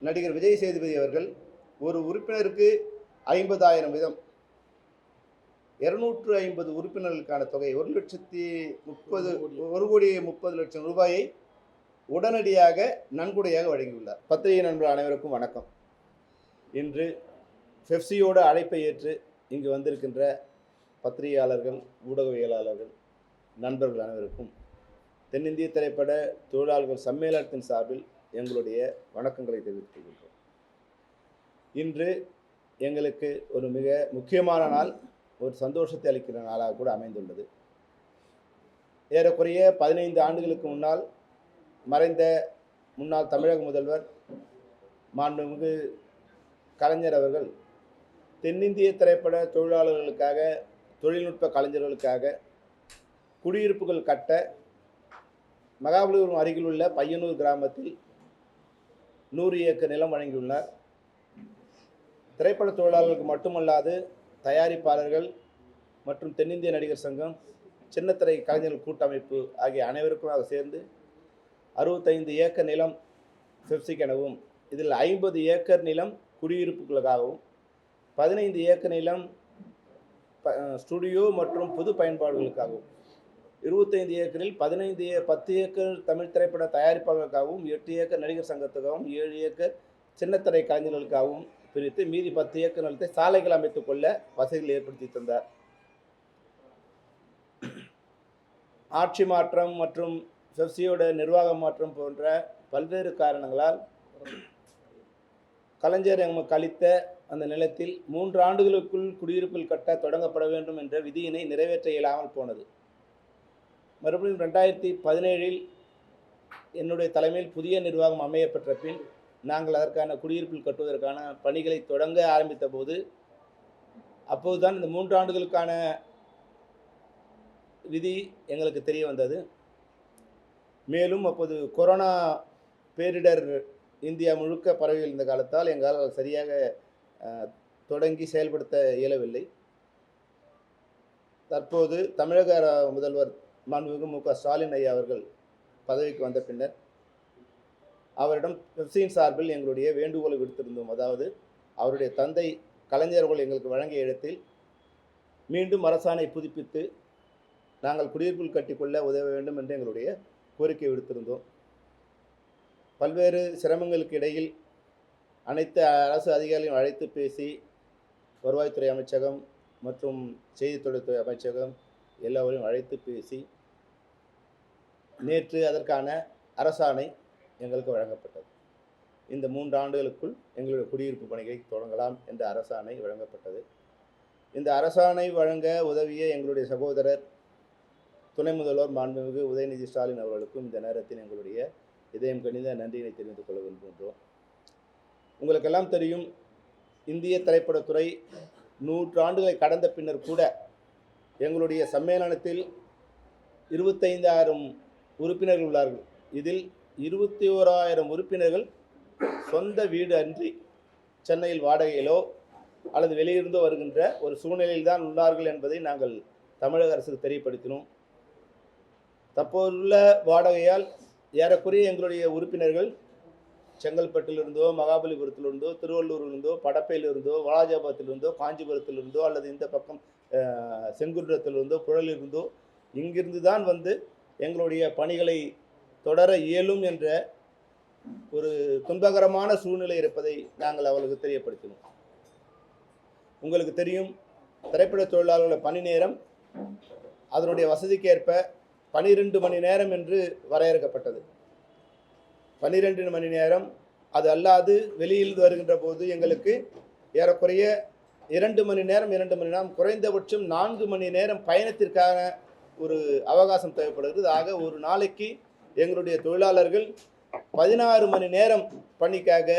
நடிகர் விஜய் சேதுபதி அவர்கள் ஒரு உறுப்பினருக்கு 50,000 வீதம் 250 உறுப்பினர்களுக்கான தொகை 1,30,30,30,00,000 ரூபாயை உடனடியாக நன்கொடையாக வழங்கியுள்ளார். பத்திரிகை நண்பர்கள் அனைவருக்கும் வணக்கம். இன்று பெப்சியோட அழைப்பை ஏற்று இங்கு வந்திருக்கின்ற பத்திரிகையாளர்கள், ஊடகவியலாளர்கள், நண்பர்கள் அனைவருக்கும் தென்னிந்திய திரைப்பட தொழிலாளர்கள் சம்மேளனத்தின் சார்பில் எங்களுடைய வணக்கங்களை தெரிவித்துக் கொள்கிறோம். இன்று எங்களுக்கு ஒரு மிக முக்கியமான நாள், ஒரு சந்தோஷத்தை அளிக்கிற நாளாக கூட அமைந்துள்ளது. ஏறக்குறைய 15 ஆண்டுகளுக்கு முன்னால் மறைந்த முன்னாள் தமிழக முதல்வர் மாண்புமிகு கலைஞர் அவர்கள் தென்னிந்திய திரைப்பட தொழிலாளர்களுக்காக, தொழில்நுட்ப கலைஞர்களுக்காக குடியிருப்புகள் கட்ட மகாபலிபுரம் அருகில் உள்ள பையனூர் கிராமத்தில் 100 ஏக்கர் நிலம் வழங்கியுள்ளார். திரைப்பட தொழிலாளர்களுக்கு மட்டுமல்லாது தயாரிப்பாளர்கள் மற்றும் தென்னிந்திய நடிகர் சங்கம், சின்னத்திரை கலைஞர்கள் கூட்டமைப்பு ஆகிய அனைவருக்கும் அதை சேர்ந்து 65 ஏக்கர் நிலம் பெப்சிக்கெனவும், இதில் 50 ஏக்கர் நிலம் குடியிருப்புகளுக்காகவும், 15 ஏக்கர் நிலம் ஸ்டுடியோ மற்றும் பொது பயன்பாடுகளுக்காகவும், 25 ஏக்கரில் 10 ஏக்கர் தமிழ் திரைப்பட தயாரிப்பாளர்களுக்காகவும், 8 ஏக்கர் நடிகர் சங்கத்துக்காகவும், 7 ஏக்கர் சின்னத்திரை கலைஞர்களுக்காகவும் பிரித்து மீதி 10 ஏக்கர் நிலத்தை சாலைகள் அமைத்துக் கொள்ள வசதிகள் ஏற்படுத்தி தந்தார். ஆட்சி மாற்றம் மற்றும் பெப்சியோட நிர்வாக மாற்றம் போன்ற பல்வேறு காரணங்களால் கலைஞர் அளித்த அந்த நிலத்தில் 3 ஆண்டுகளுக்குள் குடியிருப்பில் கட்ட தொடங்கப்பட வேண்டும் என்ற விதியினை நிறைவேற்ற இயலாமல் போனது. மறுபடியும் 2017 என்னுடைய தலைமையில் புதிய நிர்வாகம் அமையப்பெற்ற பின் நாங்கள் அதற்கான குடியிருப்பில் கட்டுவதற்கான பணிகளை தொடங்க ஆரம்பித்த போது, அப்போதுதான் இந்த 3 ஆண்டுகளுக்கான விதி எங்களுக்கு தெரிய வந்தது. மேலும் அப்போது கொரோனா பேரிடர் இந்தியா முழுக்க பரவி இருந்த காலத்தால் எங்களால் சரியாக தொடங்கி செயல்படுத்த இயலவில்லை. தற்போது தமிழக முதல்வர் மாண்புமிகு மு.க. ஸ்டாலின் ஐயா அவர்கள் பதவிக்கு வந்த பின்னர் அவரிடம் பெப்சியின் சார்பில் எங்களுடைய வேண்டுகோளை விடுத்திருந்தோம். அதாவது அவருடைய தந்தை கலைஞர்கள் எங்களுக்கு வழங்கிய இடத்தில் மீண்டும் அரசாணை புதுப்பித்து நாங்கள் குடியிருப்பில் கட்டிக்கொள்ள உதவ வேண்டும் என்று எங்களுடைய கோரிக்கை விடுத்திருந்தோம். பல்வேறு சிரமங்களுக்கு இடையில் அனைத்து அரசு அதிகாரிகளையும் அழைத்து பேசி வருவாய்த்துறை அமைச்சகம் மற்றும் செய்தித்துறைத்துறை அமைச்சகம் எல்லாவரையும் அழைத்து பேசி நேற்று அதற்கான அரசாணை எங்களுக்கு வழங்கப்பட்டது. இந்த 3 ஆண்டுகளுக்குள் எங்களுடைய குடியிருப்பு பணிகளை தொடங்கலாம் என்ற அரசாணை வழங்கப்பட்டது. இந்த அரசாணை வழங்க உதவிய எங்களுடைய சகோதரர் துணை முதல்வர் மாண்புமிகு உதயநிதி ஸ்டாலின் அவர்களுக்கும் இந்த நேரத்தில் எங்களுடைய இதயம் கனிந்த நன்றியினை தெரிவித்துக் கொள்ள விரும்புகின்றோம். உங்களுக்கெல்லாம் தெரியும், இந்திய திரைப்படத்துறை 100 ஆண்டுகளை கடந்த பின்னர் கூட எங்களுடைய சம்மேளனத்தில் 25,000 உறுப்பினர்கள் உள்ளார்கள். இதில் 21,000 உறுப்பினர்கள் சொந்த வீடு அன்றி சென்னையில் வாடகையிலோ அல்லது வெளியிருந்தோ வருகின்ற ஒரு சூழ்நிலையில் தான் உள்ளார்கள் என்பதை நாங்கள் தமிழக அரசுக்கு தெரியப்படுத்தினோம். தற்போதுள்ள வாடகையால் ஏறக்குறைய எங்களுடைய உறுப்பினர்கள் செங்கல்பட்டிலிருந்தோ, மகாபலிபுரத்திலிருந்தோ, திருவள்ளூரிலிருந்தோ, படப்பையிலிருந்தோ, வாலாஜாபாத்திலிருந்தோ, காஞ்சிபுரத்திலிருந்தோ அல்லது இந்த பக்கம் செங்குன்றத்திலிருந்தோ, புழலிருந்தோ இங்கிருந்து தான் வந்து எங்களுடைய பணிகளை தொடர இயலும் என்ற ஒரு துன்பகரமான சூழ்நிலை இருப்பதை நாங்கள் அவர்களுக்கு தெரியப்படுத்தினோம். உங்களுக்கு தெரியும், திரைப்பட தொழிலாளர்கள் பணி நேரம் அதனுடைய வசதிக்கேற்ப 12 மணி நேரம் என்று வரையறுக்கப்பட்டது. 12 மணி நேரம். அது அல்லாது வெளியில் வருகின்ற போது எங்களுக்கு ஏறக்குறைய 2 மணி நேரம் குறைந்தபட்சம் 4 மணி நேரம் பயணத்திற்கான ஒரு அவகாசம் தேவைப்படுகிறது. ஆக ஒரு நாளைக்கு எங்களுடைய தொழிலாளர்கள் 16 மணி நேரம் பணிக்காக,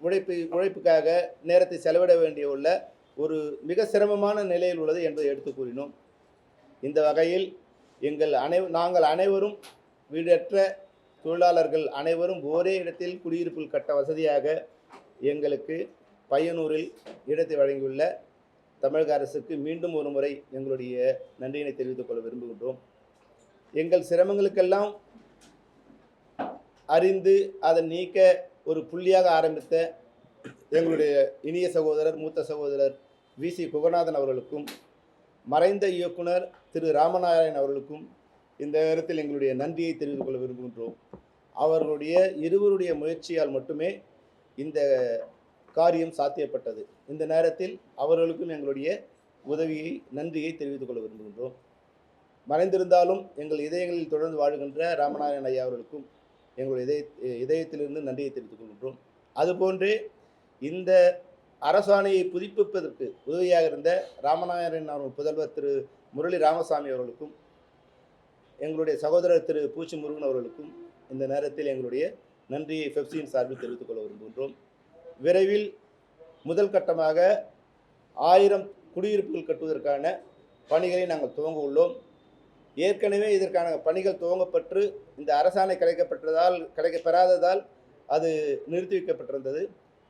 உழைப்புக்காக நேரத்தை செலவிட வேண்டிய உள்ள ஒரு மிக சிரமமான நிலையில் உள்ளது என்பதை எடுத்து கூறினோம். இந்த வகையில் நாங்கள் அனைவரும், வீடற்ற தொழிலாளர்கள் அனைவரும் ஒரே இடத்தில் குடியிருப்பில் கட்ட வசதியாக எங்களுக்கு பையனூரில் இடத்தை வழங்கியுள்ள தமிழக அரசுக்கு மீண்டும் ஒரு முறை எங்களுடைய நன்றியினை தெரிவித்துக் கொள்ள விரும்புகின்றோம். எங்கள் சிரமங்களுக்கெல்லாம் அறிந்து அதை நீக்க ஒரு புள்ளியாக ஆரம்பித்த எங்களுடைய இனிய சகோதரர் மூத்த சகோதரர் வி.சி. குகநாதன் அவர்களுக்கும், மறைந்த இயக்குனர் திரு ராமநாராயணன் அவர்களுக்கும் இந்த நேரத்தில் எங்களுடைய நன்றியை தெரிவித்துக் கொள்ள விரும்புகின்றோம். அவர்களுடைய இருவருடைய முயற்சியால் மட்டுமே இந்த காரியம் சாத்தியப்பட்டது. இந்த நேரத்தில் அவர்களுக்கும் எங்களுடைய உதவியை நன்றியை தெரிவித்துக் கொள்ள விரும்புகின்றோம். மறைந்திருந்தாலும் எங்கள் இதயங்களில் தொடர்ந்து வாழ்கின்ற ராமநாராயணன் ஐயா அவர்களுக்கும் எங்களுடைய இதயத்திலிருந்து நன்றியை தெரிவித்துக் கொள்கின்றோம். அதுபோன்றே இந்த அரசாணையை புதுப்பிப்பதற்கு உதவியாக இருந்த ராமநாராயணன் அவர்கள் புதல்வர் திரு முரளி ராமசாமி அவர்களுக்கும், எங்களுடைய சகோதரர் திரு பூச்சி முருகன் அவர்களுக்கும் இந்த நேரத்தில் எங்களுடைய நன்றியை பெப்சியின் சார்பில் தெரிவித்துக் கொள்ள விரும்புகின்றோம். விரைவில் முதல் கட்டமாக 1000 குடியிருப்புகள் கட்டுவதற்கான பணிகளை நாங்கள் துவங்க உள்ளோம். ஏற்கனவே இதற்கான பணிகள் துவங்கப்பட்டு இந்த அரசாணை கிடைக்கப்பெறாததால் அது நிறுத்தி வைக்கப்பட்டிருந்தது.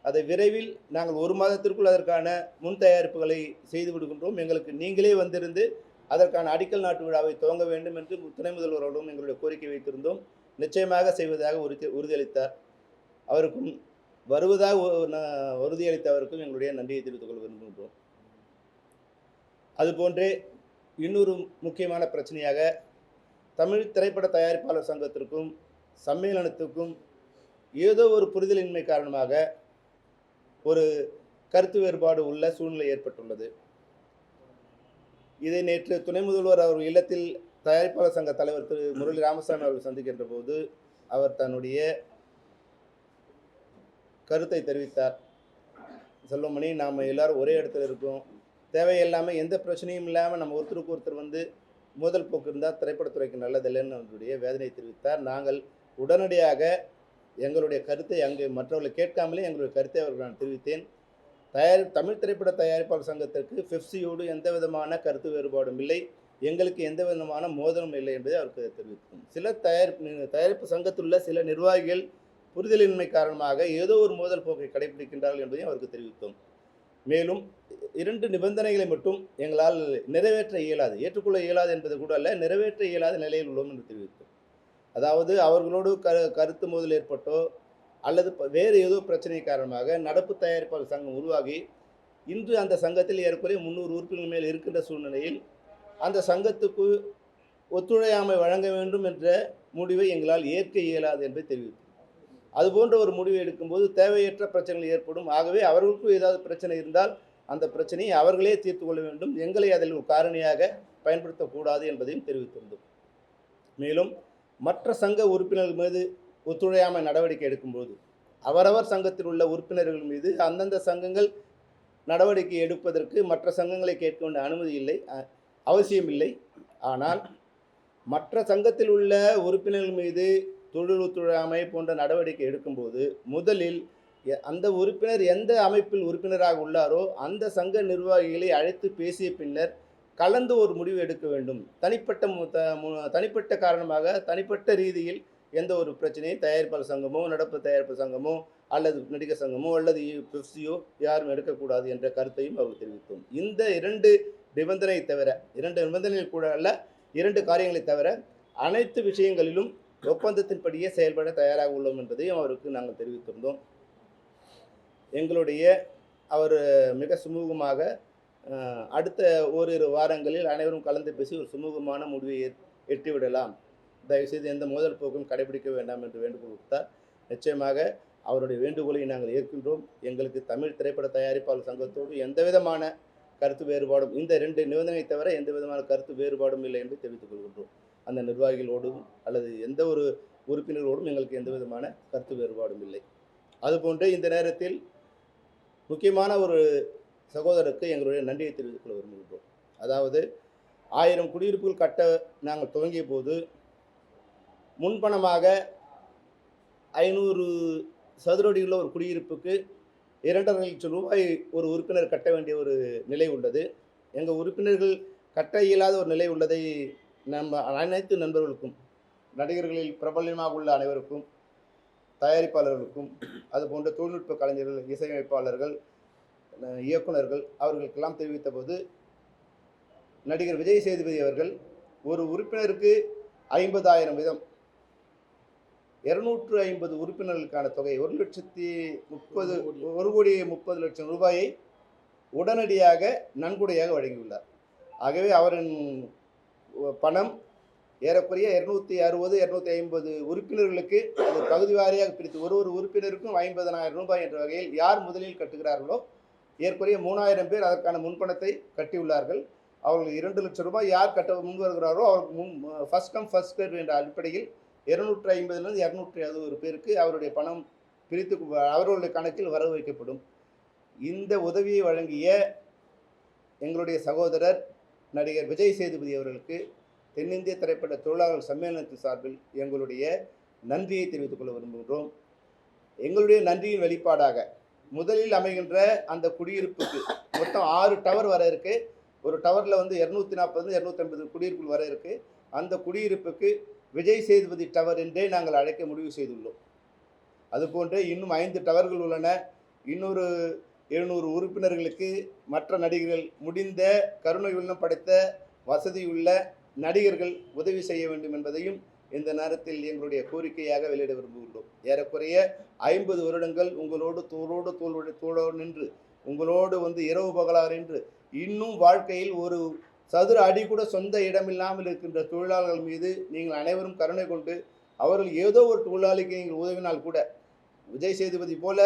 அதை விரைவில் நாங்கள் 1 மாதத்திற்குள் அதற்கான முன் தயாரிப்புகளை செய்து விடுகின்றோம். எங்களுக்கு நீங்களே வந்திருந்து அதற்கான அடிக்கல் நாட்டு விழாவை துவங்க வேண்டும் என்று துணை முதல்வரோடும் எங்களுடைய கோரிக்கை வைத்திருந்தோம். நிச்சயமாக செய்வதாக உறுதியளித்தார். அவருக்கும் வருவதாக உறுதியளித்தவருக்கும் எங்களுடைய நன்றியை தெரிவித்துக் கொள்ள விரும்புகின்றோம். அதுபோன்றே இன்னொரு முக்கியமான பிரச்சனையாக தமிழ் திரைப்பட தயாரிப்பாளர் சங்கத்திற்கும் சம்மேளனத்துக்கும் ஏதோ ஒரு புரிதலின்மை காரணமாக ஒரு கருத்து வேறுபாடு உள்ள சூழ்நிலை ஏற்பட்டுள்ளது. இதை நேற்று துணை முதல்வர் அவர் இல்லத்தில் தயாரிப்பாளர் சங்க தலைவர் திரு முரளி ராமசாமி அவர்கள் சந்திக்கின்ற போது அவர் தன்னுடைய கருத்தை தெரிவித்தார். செல்வமணி, நாம் எல்லாரும் ஒரே இடத்துல இருக்கோம், தேவையில்லாமல் எந்த பிரச்சனையும் இல்லாமல் நம்ம ஒருத்தருக்கு ஒருத்தர் வந்து மோதல் போக்கு இருந்தால் திரைப்படத்துறைக்கு நல்லதில்லைன்னு அவருடைய வேதனை தெரிவித்தார். நாங்கள் உடனடியாக எங்களுடைய கருத்தை அங்கு மற்றவர்களை கேட்காமலே எங்களுடைய கருத்தை அவர்கள் நான் தெரிவித்தேன். தமிழ் திரைப்பட தயாரிப்பாளர் சங்கத்திற்கு பெப்சியோடு எந்த விதமான கருத்து வேறுபாடும் இல்லை, எங்களுக்கு எந்த விதமான மோதலும் இல்லை என்பதை அவருக்கு தெரிவித்தோம். சில தயாரிப்பு சங்கத்துள்ள சில நிர்வாகிகள் புரிதலின்மை காரணமாக ஏதோ ஒரு மோதல் போக்கை கடைபிடிக்கின்றார்கள் என்பதையும் அவருக்கு தெரிவித்தோம். மேலும் 2 நிபந்தனைகளை மட்டும் எங்களால் நிறைவேற்ற இயலாது, ஏற்றுக்கொள்ள இயலாது என்பது கூட அல்ல, நிறைவேற்ற இயலாத நிலையில் உள்ளோம் என்று தெரிவித்தோம். அதாவது அவர்களோடு கருத்து மோதல் ஏற்பட்டோ அல்லது வேறு ஏதோ பிரச்சனை காரணமாக நடப்பு தயாரிப்பாளர் சங்கம் உருவாகி இன்று அந்த சங்கத்தில் ஏறக்குறைய 300 உறுப்பினர்கள் மேல் இருக்கின்ற சூழ்நிலையில் அந்த சங்கத்துக்கு ஒத்துழையாமை வழங்க வேண்டும் என்ற முடிவை எங்களால் ஏற்க இயலாது என்பதை தெரிவித்தோம். அதுபோன்ற ஒரு முடிவை எடுக்கும்போது தேவையற்ற பிரச்சனைகள் ஏற்படும். ஆகவே அவர்களுக்கும் ஏதாவது பிரச்சனை இருந்தால் அந்த பிரச்சனையை அவர்களே தீர்த்து கொள்ள வேண்டும், எங்களை அதில் ஒரு காரணியாக பயன்படுத்தக்கூடாது என்பதையும் தெரிவித்திருந்தோம். மேலும் மற்ற சங்க உறுப்பினர்கள் மீது ஒத்துழையாமை நடவடிக்கை எடுக்கும்போது அவரவர் சங்கத்தில் உள்ள உறுப்பினர்கள் மீது அந்தந்த சங்கங்கள் நடவடிக்கை எடுப்பதற்கு மற்ற சங்கங்களை கேட்க வேண்டிய அனுமதி இல்லை, அவசியம் இல்லை. ஆனால் மற்ற சங்கத்தில் உள்ள உறுப்பினர்கள் மீது தொழில் ஒத்துழையாமை போன்ற நடவடிக்கை எடுக்கும்போது முதலில் அந்த உறுப்பினர் எந்த அமைப்பில் உறுப்பினராக உள்ளாரோ அந்த சங்க நிர்வாகிகளை அழைத்து பேசிய பின்னர் கலந்து ஒரு முடிவு எடுக்க வேண்டும். தனிப்பட்ட காரணமாக தனிப்பட்ட ரீதியில் எந்த ஒரு பிரச்சனையும் தயாரிப்பாளர் சங்கமோ நடப்பு தயாரிப்பு சங்கமோ அல்லது நடிகர் சங்கமோ அல்லது பெப்சியோ யாரும் எடுக்கக்கூடாது என்ற கருத்தையும் அவர் தெரிவித்தோம். இந்த 2 நிபந்தனை தவிர 2 நிபந்தனைகள் கூட அல்ல, 2 காரியங்களை தவிர அனைத்து விஷயங்களிலும் ஒப்பந்தத்தின்படியே செயல்பட தயாராக உள்ளோம் என்பதையும் அவருக்கு நாங்கள் தெரிவித்திருந்தோம். அவர் மிக சுமூகமாக அடுத்த ஓரிரு வாரங்களில் அனைவரும் கலந்து பேசி ஒரு சுமூகமான முடிவை எட்டிவிடலாம், தயவுசெய்து எந்த மோதல் போக்கும் கடைபிடிக்க வேண்டாம் என்று வேண்டுகோள் கொடுத்தார். நிச்சயமாக அவருடைய வேண்டுகோளை நாங்கள் ஏற்கின்றோம். எங்களுக்கு தமிழ் திரைப்பட தயாரிப்பாளர் சங்கத்தோடு எந்த விதமான கருத்து வேறுபாடும், இந்த 2 நிபந்தனை தவிர எந்த விதமான கருத்து வேறுபாடும் இல்லை என்று தெரிவித்துக் கொள்கின்றோம். அந்த நிர்வாகிகளோடும் அல்லது எந்த ஒரு உறுப்பினர்களோடும் எங்களுக்கு எந்த விதமான கருத்து வேறுபாடும் இல்லை. அதுபோன்று இந்த நேரத்தில் முக்கியமான ஒரு சகோதரருக்கு எங்களுடைய நன்றியை தெரிவித்துக் கொள்ள விரும்புகின்றோம். அதாவது 1000 குடியிருப்புகள் கட்ட நாங்கள் துவங்கிய போது முன்பணமாக 500 சதுர அடி உள்ள ஒரு குடியிருப்புக்கு 2.5 லட்சம் ரூபாய் ஒரு உறுப்பினர் கட்ட வேண்டிய ஒரு நிலை உள்ளது. எங்கள் உறுப்பினர்கள் கட்ட இயலாத ஒரு நிலை உள்ளதை நம்ம அனைத்து நண்பர்களுக்கும், நடிகர்களில் பிரபலமாக உள்ள அனைவருக்கும், தயாரிப்பாளர்களுக்கும், அதுபோன்ற தொழில்நுட்ப கலைஞர்கள், இசையமைப்பாளர்கள், இயக்குநர்கள் அவர்களுக்கெல்லாம் தெரிவித்த போது நடிகர் விஜய் சேதுபதி அவர்கள் ஒரு உறுப்பினருக்கு 50,000 வீதம் 250 உறுப்பினர்களுக்கான தொகை 1,30,30,30,00,000 ரூபாயை உடனடியாக நன்கொடையாக வழங்கியுள்ளார். ஆகவே அவரின் பணம் ஏறக்குறைய 260 250 உறுப்பினர்களுக்கு அது பகுதி வாரியாக பிரித்து ஒரு உறுப்பினருக்கும் 50,000 ரூபாய் என்ற வகையில் யார் முதலில் கட்டுகிறார்களோ ஏற்குறைய 3000 பேர் அதற்கான முன்பணத்தை கட்டியுள்ளார்கள். அவர்கள் 2 லட்சம் ரூபாய் யார் கட்ட முன் வருகிறாரோ அவருக்கு ஃபர்ஸ்ட் கம் ஃபர்ஸ்ட் சர்வ் என்ற அடிப்படையில் 250 260 பேருக்கு அவருடைய பணம் பிரித்து அவர்களுடைய கணக்கில் வரவு வைக்கப்படும். இந்த உதவியை வழங்கிய எங்களுடைய சகோதரர் நடிகர் விஜய் சேதுபதி அவர்களுக்கு தென்னிந்திய திரைப்பட தொழிலாளர் சம்மேளனத்தின் சார்பில் எங்களுடைய நன்றியை தெரிவித்துக் கொள்ள விரும்புகிறோம். எங்களுடைய நன்றியின் வெளிப்பாடாக முதலில் அமைகின்ற அந்த குடியிருப்புக்கு மொத்தம் 6 டவர் வர இருக்கு. ஒரு டவரில் 240 250 குடியிருப்புகள் வர இருக்கு. அந்த குடியிருப்புக்கு விஜய் சேதுபதி டவர் என்றே நாங்கள் அழைக்க முடிவு செய்துள்ளோம். அதுபோன்று இன்னும் 5 டவர்கள் உள்ளன. இன்னொரு 700 உறுப்பினர்களுக்கு மற்ற நடிகர்கள் முடிந்த கருணை உள்ளம் படைத்த வசதியுள்ள நடிகர்கள் உதவி செய்ய வேண்டும் என்பதையும் இந்த நேரத்தில் எங்களுடைய கோரிக்கையாக வெளியிட விரும்புகின்றோம். ஏறக்குறைய 50 வருடங்கள் உங்களோடு தோளோடு நின்று உங்களோடு இரவு பகலாக நின்று இன்னும் வாழ்க்கையில் ஒரு சதுர அடி கூட சொந்த இடமில்லாமல் இருக்கின்ற தொழிலாளர்கள் மீது நீங்கள் அனைவரும் கருணை கொண்டு அவர்கள் ஏதோ ஒரு தொழிலாளிக்கு நீங்கள் உதவினால் கூட விஜய் சேதுபதி போல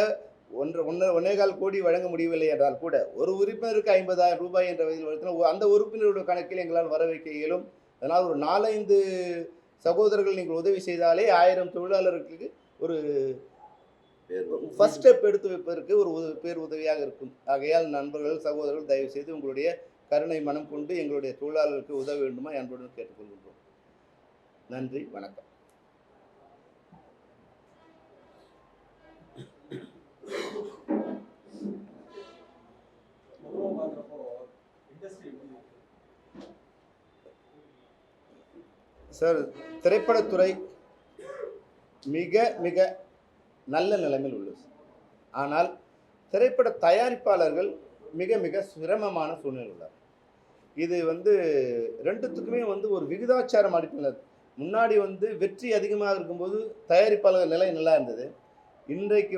1.25 கோடி வழங்க முடியவில்லை என்றால் கூட ஒரு உறுப்பினருக்கு 50,000 ரூபாய் என்ற வகையில் அந்த உறுப்பினருடைய கணக்கில் எங்களால் வர வைக்க இயலும். அதனால் ஒரு 4-5 சகோதரர்கள் நீங்கள் உதவி செய்தாலே 1000 தொழிலாளர்களுக்கு ஒரு ஃபர்ஸ்ட் ஸ்டெப் எடுத்து வைப்பதற்கு ஒரு பேர் உதவியாக இருக்கும். ஆகையால் நண்பர்கள் சகோதரர்கள் தயவு செய்து உங்களுடைய கருணை மனம் கொண்டு எங்களுடைய தொழிலாளர்களுக்கு உதவ வேண்டுமா என்பதுடன் கேட்டுக்கொள்கின்றோம். நன்றி, வணக்கம். சார், திரைப்படத்துறை மிக மிக நல்ல நிலைமையில் உள்ளது. ஆனால் திரைப்பட தயாரிப்பாளர்கள் மிக மிக சிரமமான சூழ்நிலை உள்ளார். இது ரெண்டுத்துக்குமே ஒரு விகிதாச்சாரம் அடிப்படையில் முன்னாடி வெற்றி அதிகமாக இருக்கும்போது தயாரிப்பாளர்கள் நிலை நல்லா இருந்தது. இன்றைக்கு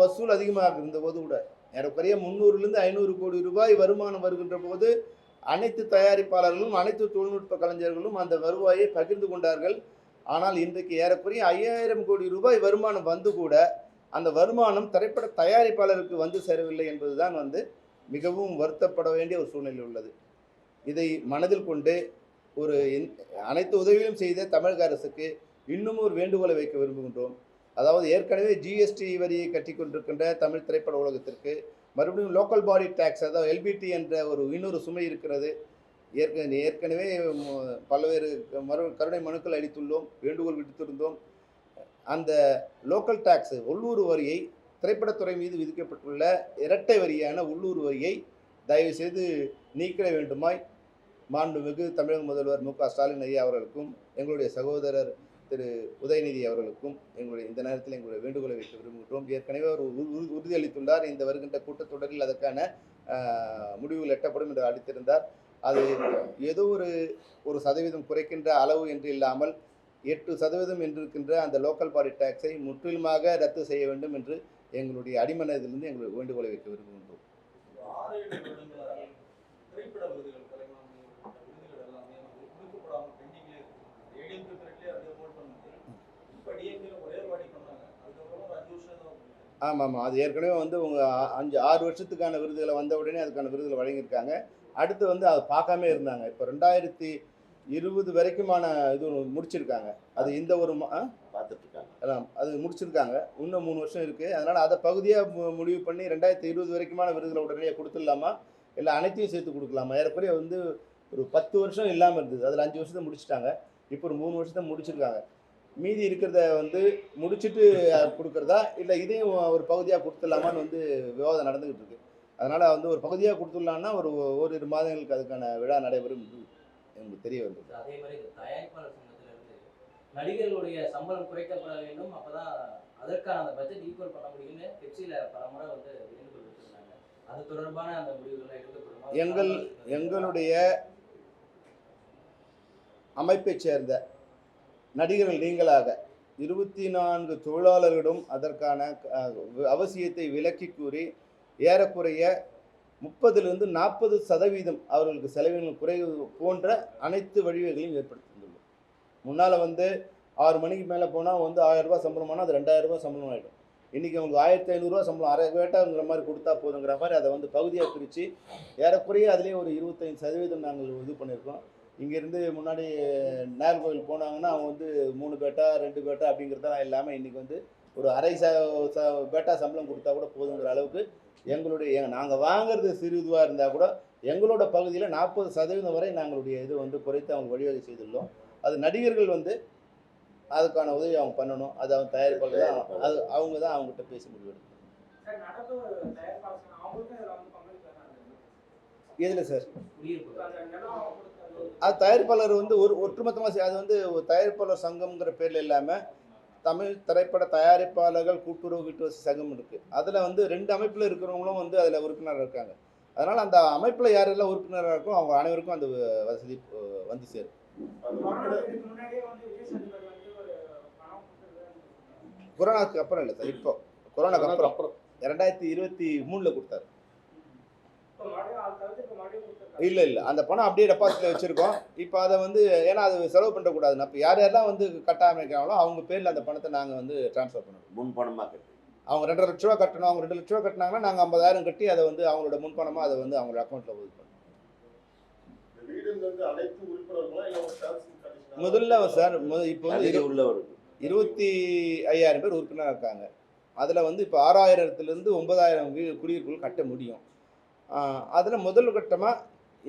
வசூல் அதிகமாக இருந்தபோது கூட ஏறக்குறைய 300 500 கோடி ரூபாய் வருமானம் வருகின்ற போது அனைத்து தயாரிப்பாளர்களும் அனைத்து தொழில்நுட்ப கலைஞர்களும் அந்த வருவாயை பகிர்ந்து கொண்டார்கள். ஆனால் இன்றைக்கு ஏறக்குறைய 5000 கோடி ரூபாய் வருமானம் கூட அந்த வருமானம் திரைப்பட தயாரிப்பாளருக்கு சேரவில்லை என்பதுதான் மிகவும் வருத்தப்பட வேண்டிய ஒரு சூழ்நிலை உள்ளது. இதை மனதில் கொண்டு அனைத்து உதவியும் செய்த தமிழக அரசுக்கு இன்னும் ஒரு வேண்டுகோளை வைக்க விரும்புகின்றோம். அதாவது ஏற்கனவே ஜிஎஸ்டி வரியை கட்டி கொண்டிருக்கின்ற தமிழ் திரைப்பட உலகத்திற்கு மறுபடியும் லோக்கல் பாடி டேக்ஸ், அதாவது எல்பிடி என்ற இன்னொரு சுமை இருக்கிறது. ஏற்கனவே பல்வேறு கருணை மனுக்கள் அளித்துள்ளோம், வேண்டுகோள் விடுத்திருந்தோம். அந்த லோக்கல் டேக்ஸ் உள்ளூர் வரியை திரைப்படத்துறை மீது விதிக்கப்பட்டுள்ள இரட்டை வரியான உள்ளூர் வரியை தயவு செய்து நீக்கிட வேண்டுமாய் மாண்புமிகு தமிழக முதல்வர் மு க ஸ்டாலின் ஐயா அவர்களுக்கும் எங்களுடைய சகோதரர் திரு உதயநிதி அவர்களுக்கும் இந்த நேரத்தில் எங்களுடைய வேண்டுகோளை வைக்க விரும்புகின்றோம். ஏற்கனவே அவர் உறுதியளித்துள்ளார். இந்த வருகின்ற கூட்டத்தொடரில் அதற்கான முடிவுகள் எட்டப்படும் என்று அளித்திருந்தார். அது ஏதோ ஒரு சதவீதம் குறைக்கின்ற அளவு என்று இல்லாமல் 8% என்றிருக்கின்ற அந்த லோக்கல் பாடி டேக்ஸை முற்றிலுமாக ரத்து செய்ய வேண்டும் என்று எங்களுடைய அடிமனதிலிருந்து எங்களுடைய வேண்டுகோளை வைக்க விரும்புகின்றோம். ஆமாம், அது ஏற்கனவே உங்கள் 5-6 வருஷத்துக்கான விருதுகளை வந்த உடனே அதுக்கான விருதுகளை வழங்கியிருக்காங்க. அடுத்து அதை பார்க்காம இருந்தாங்க. இப்போ 2020 வரைக்குமான இது முடிச்சிருக்காங்க. அது இந்த ஒரு பார்த்துட்ருக்காங்க, அது முடிச்சிருக்காங்க. இன்னும் 3 வருஷம் இருக்குது. அதனால் அதை பகுதியாக முடிவு பண்ணி 2020 வரைக்குமான விருதுகளை உடனே கொடுத்துடலாமா, இல்லை அனைத்தையும் சேர்த்து கொடுக்கலாமா? ஏறக்குறைய ஒரு 10 வருஷம் இல்லாமல் இருந்தது. அதில் 5 வருஷத்தை முடிச்சுட்டாங்க. இப்போ ஒரு 3 வருஷத்தை முடிச்சிருக்காங்க. மீதி இருக்கிறத முடிச்சுட்டு கொடுக்குறதா, இல்லை இதையும் ஒரு பகுதியாக கொடுத்துடலாமான்னு விவாதம் நடந்துக்கிட்டு இருக்கு. அதனால் ஒரு பகுதியாக கொடுத்துடலான்னா ஓரிரு மாதங்களுக்கு அதுக்கான விழா நடைபெறும் எனக்கு தெரிய வந்தது. அதே மாதிரி தயாரிப்பாளர் சங்கத்திலிருந்து நடிகர்களுடைய சம்பளம் குறைக்கப்பட வேண்டும், அப்போதான் அதற்கான அந்த பட்ஜெட் ஈக்குவல் பண்ண முடியும்னு பெப்சியில் பல முறை வேண்டுகோள் விட்டுருந்தாங்க. அது தொடர்பான அந்த முடிவுகளை எடுக்கப்படுமா? எங்களுடைய அமைப்பை சேர்ந்த நடிகர்கள் நீங்களாக 24 தொழிலாளர்களிடம் அதற்கான அவசியத்தை விளக்கி கூறி ஏறக்குறைய 30லிருந்து 40% அவர்களுக்கு செலவினங்கள் குறைவு போன்ற அனைத்து வழிவகைகளையும் ஏற்படுத்தியுள்ளோம். முன்னால் வந்து 6 மணிக்கு மேலே போனால் வந்து 1000 ரூபாய் சம்பளமானால் அது 2000 ரூபாய் சம்பளம் ஆகிடும். இன்றைக்கி அவங்களுக்கு 1500 ரூபா சம்பளம் அரை வேட்டாங்கிற மாதிரி கொடுத்தா போதுங்கிற மாதிரி அதை வந்து பகுதியாக பிரித்து ஏறக்குறைய அதுலேயே ஒரு 25% நாங்கள் இது பண்ணியிருக்கோம். இங்கேருந்து முன்னாடி நாகர்கோவில் போனாங்கன்னா அவங்க வந்து 3 பேட்டா 2 பேட்டா அப்படிங்கிறதெல்லாம் இல்லாமல் இன்றைக்கி வந்து ஒரு அரை பேட்டா சம்பளம் கொடுத்தா கூட போதுங்கிற அளவுக்கு எங்களுடைய நாங்கள் வாங்குறது சிறு இதுவாக இருந்தால் கூட எங்களோட பகுதியில் 40% வரை நாங்களுடைய இது வந்து குறைத்து அவங்க வழிவகை செய்துள்ளோம். அது நடிகர்கள் வந்து அதுக்கான உதவி அவங்க பண்ணணும். அது அவங்க தயாரிப்பாளர் தான் அது அவங்க தான் அவங்ககிட்ட பேசி முடிவெடுக்கணும். எதில் சார்? அது தயாரிப்பாளர் வந்து ஒரு ஒட்டுமொத்தமாக அது வந்து ஒரு தயாரிப்பாளர் சங்கம்ங்கிற பேரில் இல்லாமல் தமிழ் திரைப்பட தயாரிப்பாளர்கள் கூட்டுறவு வீட்டுவசதி சங்கம் இருக்குது. அதில் வந்து 2 அமைப்பில் இருக்கிறவங்களும் வந்து அதில் உறுப்பினராக இருக்காங்க. அதனால் அந்த அமைப்பில் யாரெல்லாம் உறுப்பினராக இருக்கோ அவங்க அனைவருக்கும் அந்த வசதி வந்து சேரும். கொரோனாவுக்கு அப்புறம் இல்லை சார், இப்போ கொரோனாக்கு அப்புறம் 2023 கொடுத்தாரு. இல்லை அந்த பணம் அப்படியே டெபாசிட்டில் வச்சுருக்கோம். இப்போ அதை வந்து ஏன்னா அது செலவு பண்ணக்கூடாதுன்னு அப்போ யாரெல்லாம் வந்து கட்டாமைக்காங்களோ அவங்க பேரில் அந்த பணத்தை நாங்கள் வந்து ட்ரான்ஸ்ஃபர் பண்ணணும். முன்பணமாக கட்டி அவங்க 2.5 லட்ச ரூபா கட்டணும். அவங்க 2 லட்ச ரூபா கட்டினாங்கன்னா நாங்கள் 50,000 கட்டி அதை வந்து அவங்களோட முன்பணமாக அதை வந்து அவங்களோட அக்கௌண்ட்டில் ஒதுக்கி பண்ணணும். முதல்ல சார் இப்போ வந்து 25,000 பேர் உறுப்பினராக இருக்காங்க. அதில் வந்து இப்போ 6,000லேருந்து 9,000 குடியிருப்புகள் கட்ட முடியும். அதில் முதல் கட்டமாக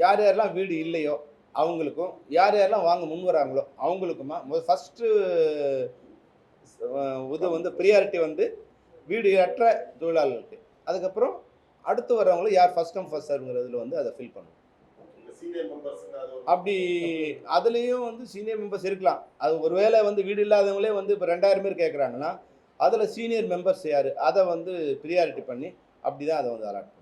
யார் யாரெல்லாம் வீடு இல்லையோ அவங்களுக்கும் யார் யாரெல்லாம் வாங்க முன் வராங்களோ அவங்களுக்குமா ஃபஸ்ட்டு இது வந்து ப்ரியாரிட்டி வந்து வீடு ஏற்ற தொழிலாளர்களுக்கு. அதுக்கப்புறம் அடுத்து வரவங்களும் யார் ஃபஸ்ட் கம் ஃபஸ்ட் சர்வ்ங்கிறதுல வந்து அதை ஃபில் பண்ணணும். அப்படி அதுலேயும் வந்து சீனியர் மெம்பர்ஸ் இருக்கலாம். அது ஒருவேளை வந்து வீடு இல்லாதவங்களே வந்து இப்போ 2000 பேர் கேட்குறாங்கன்னா அதில் சீனியர் மெம்பர்ஸ் யார் அதை வந்து ப்ரியாரிட்டி பண்ணி அப்படி தான் அதை வந்து அலாட்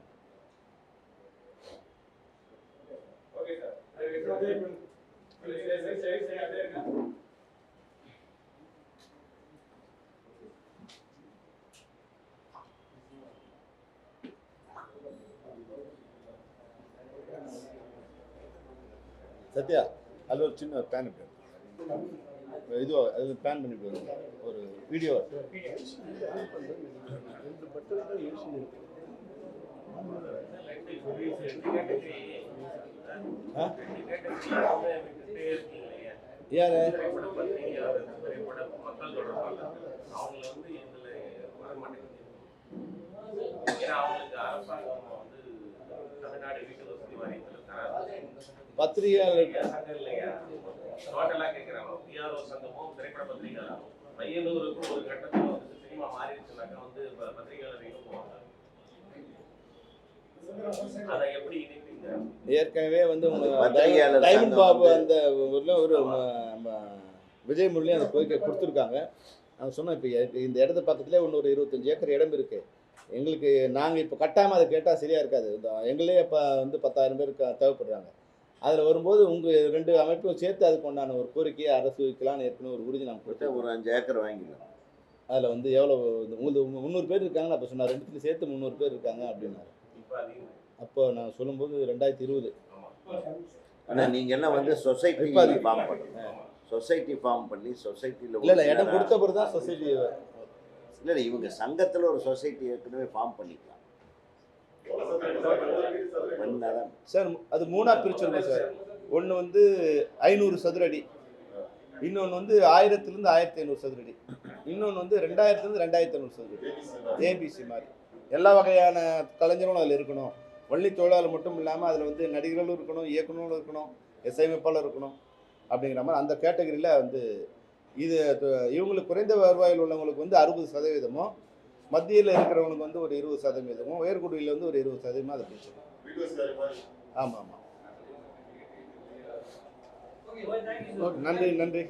சத்யா அதில் ஒரு சின்ன பேன் இதுவோ அது பேன் பண்ணிட்டு ஒரு வீடியோ யாரு பத்திரிகை ஏற்கனவே வந்து டைமண்ட் பாபு அந்த ஒரு விஜய் முரளி அந்த கோரிக்கை கொடுத்துருக்காங்க. நான் சொன்னேன் இப்போ இந்த இடத்து பக்கத்துலேயே ஒரு 25 ஏக்கர் இடம் இருக்குது எங்களுக்கு. நாங்கள் இப்போ கட்டாமல் அதை கேட்டால் சரியாக இருக்காது. எங்களே இப்போ வந்து 10,000 பேருக்கு தேவைப்படுறாங்க. அதில் வரும்போது உங்கள் 2 அமைப்பும் சேர்த்து அதுக்கு உண்டான ஒரு கோரிக்கையை அரசு வைக்கலான்னு ஏற்கனவே ஒரு உறுதி நாங்கள் கொடுத்தேன். ஒரு 5 ஏக்கர் வாங்கிக்கலாம். அதில் வந்து எவ்வளோ உங்களுக்கு 300 பேர் இருக்காங்கன்னு அப்போ சொன்னார். 2 சேர்த்து 300 பேர் இருக்காங்க அப்படின்னாரு. அப்போ நான் சொல்லும்போது 2020. ஆனால் நீங்கள் எல்லாம் வந்து சொசைட்டி ஃபார்ம் பண்ணுங்க. சொசைட்டி ஃபார்ம் பண்ணி சொசைட்டியில் இல்லை இடம் கொடுத்த பிறகு தான் சொசைட்டி. இல்லை இவங்க சங்கத்தில் ஒரு சொசைட்டி ஏற்கனவே ஃபார்ம் பண்ணிக்கலாம் சார். அது 3ஆக பிரிச்சிருக்கோம் சார். ஒன்று வந்து 500 சதுர அடி, இன்னொன்று வந்து 1000லேருந்து 1500 சதுர அடி, இன்னொன்று வந்து 2000லேருந்து 2500 சதுர அடி. ஏபிசி மாதிரி எல்லா வகையான கலைஞர்களும் அதில் இருக்கணும். வள்ளி தொழிலாளர் மட்டும் இல்லாமல் அதில் வந்து நடிகர்களும் இருக்கணும், இயக்குநர்களும் இருக்கணும், இசையமைப்பாளர் இருக்கணும். அப்படிங்கிற மாதிரி அந்த கேட்டகரியில் வந்து இது இவங்களுக்கு குறைந்த வருவாயில் உள்ளவங்களுக்கு வந்து 60%, மத்தியில் இருக்கிறவங்களுக்கு வந்து ஒரு 20%, உயர்குடியில் வந்து ஒரு 20% அதை பிடிச்சிடும். ஆமாம். நன்றி.